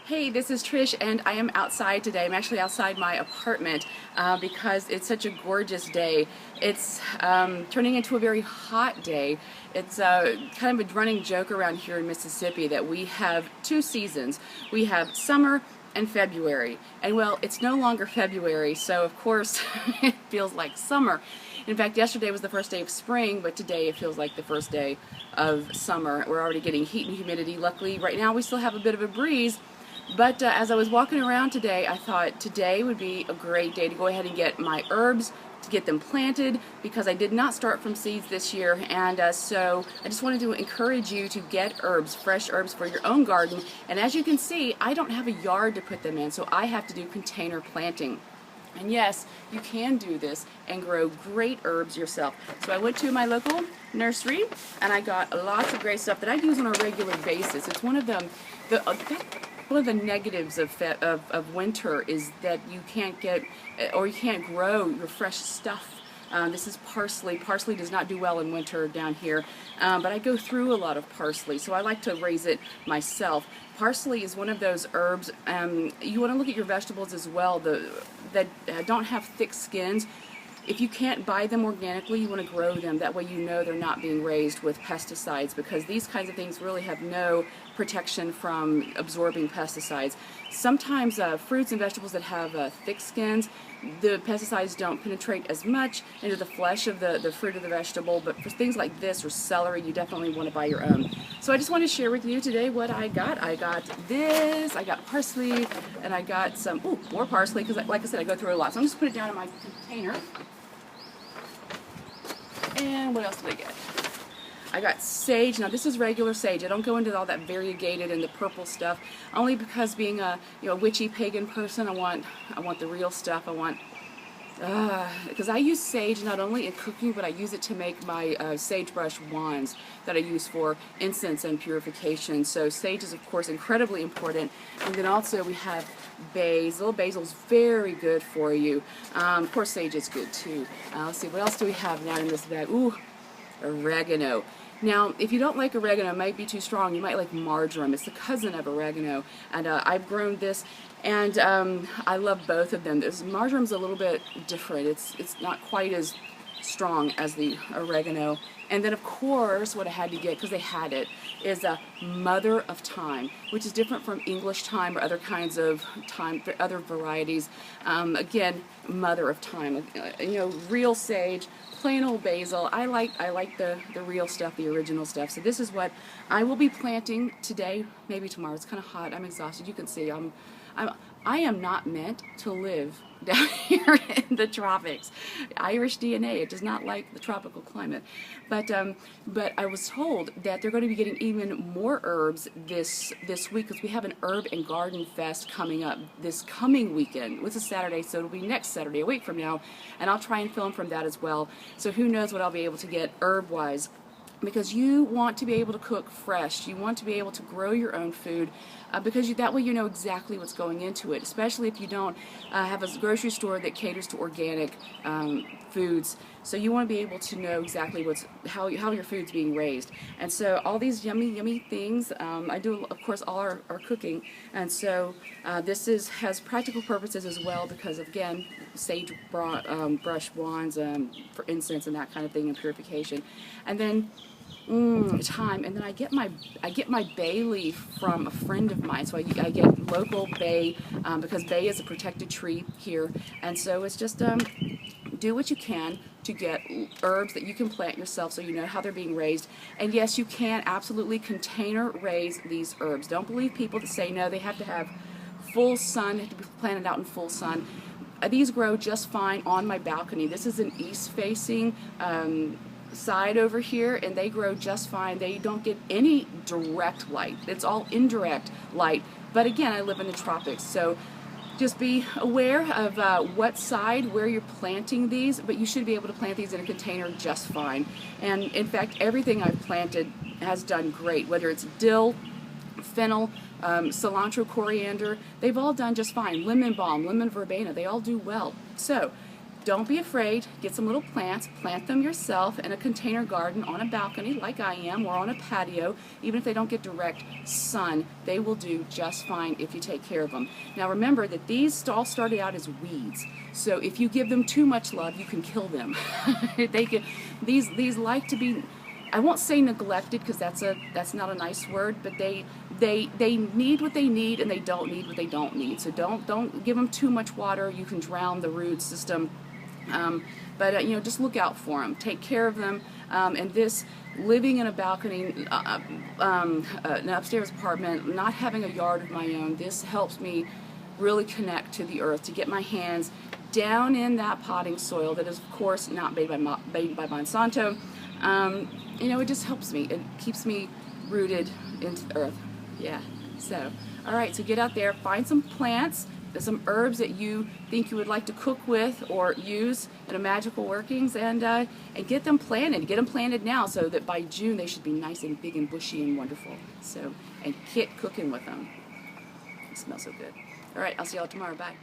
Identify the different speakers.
Speaker 1: Hey, this is Trish, and I am outside today. I'm actually outside my apartment because it's such a gorgeous day. It's turning into a very hot day. It's kind of a running joke around here in Mississippi that we have two seasons. We have summer and February. And well, it's no longer February, so of course it feels like summer. In fact, yesterday was the first day of spring, but today it feels like the first day of summer. We're already getting heat and humidity. Luckily, right now we still have a bit of a breeze. But as I was walking around today, I thought today would be a great day to go ahead and get my herbs, to get them planted, because I did not start from seeds this year, and so I just wanted to encourage you to get herbs, fresh herbs for your own garden. And as you can see, I don't have a yard to put them in, so I have to do container planting. And yes, you can do this and grow great herbs yourself. So I went to my local nursery and I got lots of great stuff that I use on a regular basis. It's one of them. One of the negatives of winter is that you can't get, or you can't grow your fresh stuff. This is parsley. Parsley does not do well in winter down here, but I go through a lot of parsley, so I like to raise it myself. Parsley is one of those herbs. You want to look at your vegetables as well that don't have thick skins. If you can't buy them organically, you want to grow them. That way you know they're not being raised with pesticides, because these kinds of things really have no protection from absorbing pesticides. Sometimes fruits and vegetables that have thick skins, the pesticides don't penetrate as much into the flesh of the fruit of the vegetable, but for things like this or celery, you definitely want to buy your own. So I just want to share with you today what I got. I got this, I got parsley, and I got some, more parsley, because like I said, I go through a lot. So I'm just going to put it down in my container. And what else did I get? I got sage. Now this is regular sage. I don't go into all that variegated and the purple stuff, only because being a witchy pagan person, I want the real stuff. I want because I use sage not only in cooking, but I use it to make my sagebrush wands that I use for incense and purification. So sage is of course incredibly important. And then also we have basil. Basil is very good for you. Of course sage is good too. Let's see, what else do we have now in this bag? Ooh, oregano. Now, if you don't like oregano, it might be too strong. You might like marjoram. It's the cousin of oregano, and I've grown this, and I love both of them. Marjoram's a little bit different. It's not quite as strong as the oregano. And then, of course, what I had to get, because they had it, is a mother of thyme, which is different from English thyme or other kinds of thyme, other varieties. Again, mother of thyme. Real sage, plain old basil. I like the real stuff, the original stuff. So this is what I will be planting today, maybe tomorrow. It's kind of hot. I'm exhausted. You can see I am not meant to live down here in the tropics. Irish DNA, it does not like the tropical climate. But I was told that they're going to be getting even more herbs this week, because we have an herb and garden fest coming up this coming weekend. It's a Saturday, so it'll be next Saturday, a week from now, and I'll try and film from that as well. So who knows what I'll be able to get herb-wise. Because you want to be able to cook fresh, you want to be able to grow your own food, because that way you know exactly what's going into it, especially if you don't have a grocery store that caters to organic foods. So you want to be able to know exactly how your food's being raised. And so all these yummy things, I do of course all our cooking, and so this has practical purposes as well, because again, sage brush wands for incense and that kind of thing, and purification. And then thyme, and then I get my bay leaf from a friend of mine. So I get local bay, because bay is a protected tree here, and so it's just do what you can to get herbs that you can plant yourself, so you know how they're being raised. And yes, you can absolutely container raise these herbs. Don't believe people that say no, they have to have full sun, they have to be planted out in full sun. These grow just fine on my balcony. This is an east-facing side over here, and they grow just fine. They don't get any direct light. It's all indirect light. But again, I live in the tropics, so just be aware of what side, where you're planting these, but you should be able to plant these in a container just fine. And in fact, everything I've planted has done great, whether it's dill, fennel, cilantro, coriander, they've all done just fine. Lemon balm, lemon verbena, they all do well. So don't be afraid. Get some little plants, plant them yourself in a container garden on a balcony like I am, or on a patio. Even if they don't get direct sun, they will do just fine if you take care of them. Now remember that these all started out as weeds, so if you give them too much love, you can kill them. These like to be, I won't say neglected, because that's not a nice word, but they need what they need, and they don't need what they don't need. So don't give them too much water. You can drown the root system. But you know, just look out for them. Take care of them. And this, living in a balcony, an upstairs apartment, not having a yard of my own, this helps me really connect to the earth, to get my hands down in that potting soil that is, of course, not made by Monsanto. You know, it just helps me. It keeps me rooted into the earth. Yeah. So, all right. So get out there, find some plants, some herbs that you think you would like to cook with or use in a magical workings, and get them planted. Get them planted now, so that by June they should be nice and big and bushy and wonderful. So, and get cooking with them. It smells so good. All right. I'll see y'all tomorrow. Bye.